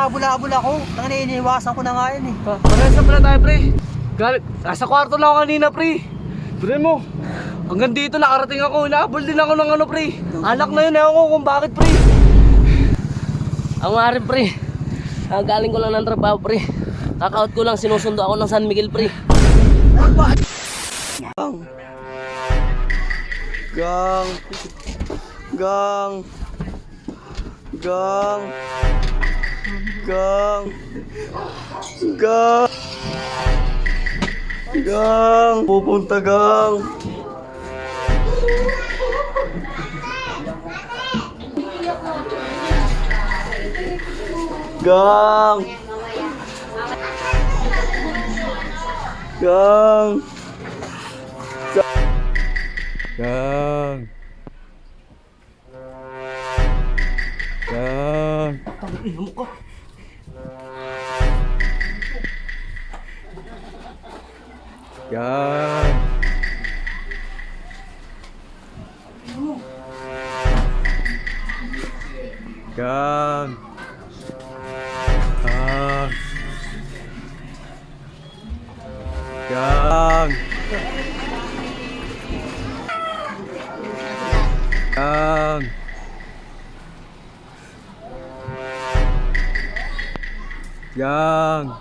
Hinabol-habol ako. Iniiwasan ko na nga yan eh. Parehas na pala tayo, pre. Nasa kwarto lang ako kanina, pre. Pre mo, hanggang dito nakarating ako. Hinahabol din ako ng ano, pre. Alak na yun, ewan ko kung bakit, pre. Ako nga rin, pre. Galing ko lang ng trabaho, pre. Kaka-out ko lang, sinusundo ako ng San Miguel, pre. Gang. Gang. Gang. Gang. Gang. Gang. Pupunta, gang. Gang. Gang. Gang. Gang. Gang. Gang. Gang. Gang. Gang. Gang. Gang. Gang. Gang.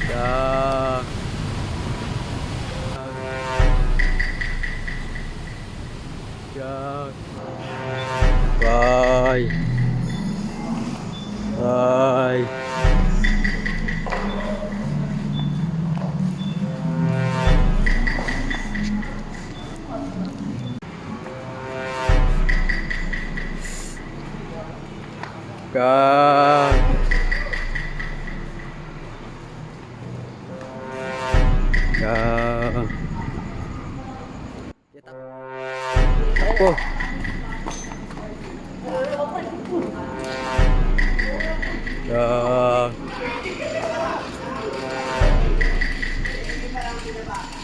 Gang. Gang. Bye. Bye. Gang. Gang. Oh. Gang.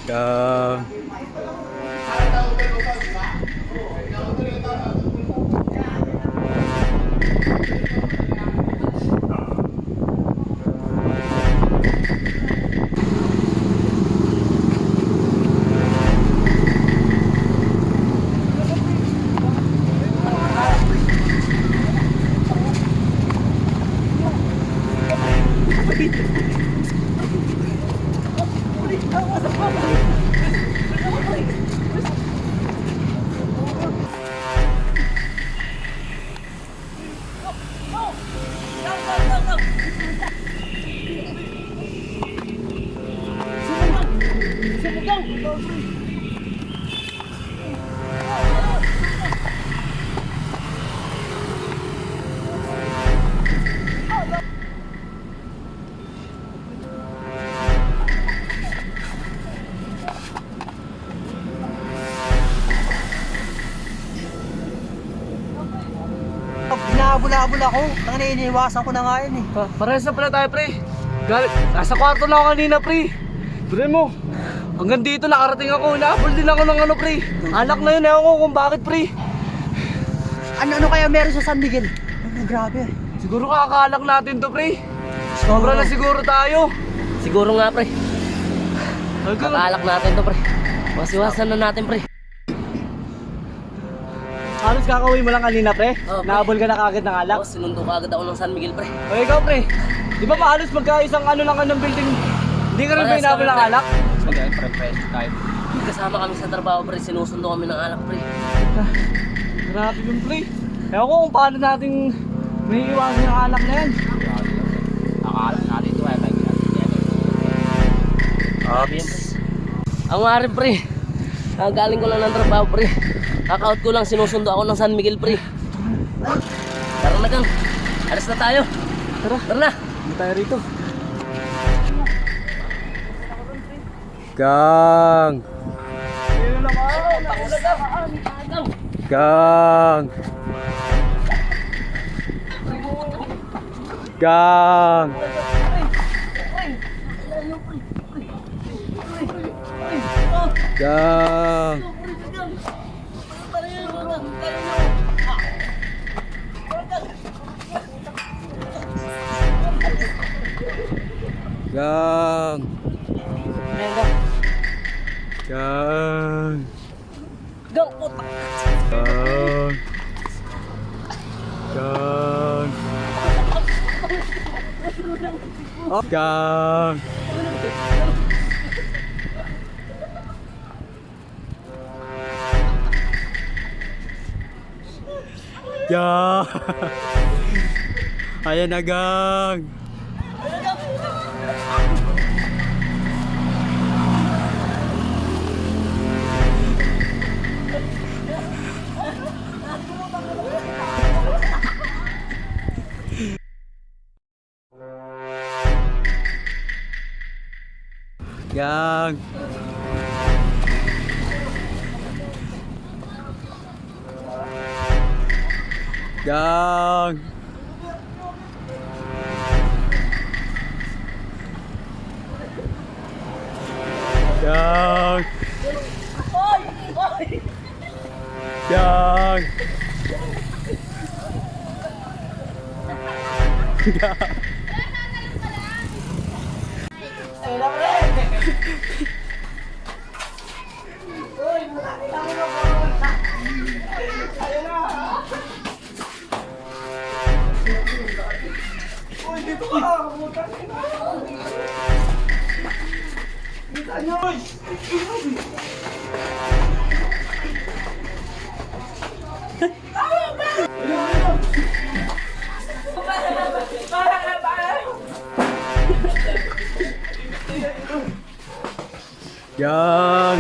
Gang. Hinabol-habol ako. Iniiwasan ko na nga yan eh. Parehas na pala tayo, pre. Nasa kwarto lang ako kanina, pre. Pre mo, hanggang dito nakarating ako. Hinahabol din ako ng ano, pre. Alak na yun, ewan ko kung bakit, pre. Ano kaya meron sa San Miguel? Grabe. Siguro kakakalak natin to, pre. Sobra na siguro tayo. Siguro nga, pre. Kakaalak natin to, pre. Masiwasan na natin, pre. Halos kakauwi mo lang kanina, pre. Oh, pre. Nahabol ka na kagad ng alak. Sinundo ka agad ako ng San Miguel, pre. O ikaw, pre. Di ba halos magkaisang ano lang ng building? Hindi ka rin ba hinabol ng alak? Magayon, pre. Tayo. Kasama kami sa trabaho, pre. Sinusundo kami ng alak, pre. Grabe yun, pre. Ewan ko kung paano natin may iwasan yung alak na yan. Nakaalak natin ito, ay lagi natin yan. Grabe yan, pre. Ang nga rin, pre. Galing ko lang ng trabaho, pre. Kaka-out ko lang, sinusundo ako ng San Miguel, pre. Tara na, gang. Alis na tayo. Tara na. Hindi tayo rito. Gang! Gang! Gang! Gang! Gang! Gang! Gang, puta. Gang! Gang! Gang! Gang! Ayan na, gang! Gang! Gang! Gang! Gang! Gang! Gang!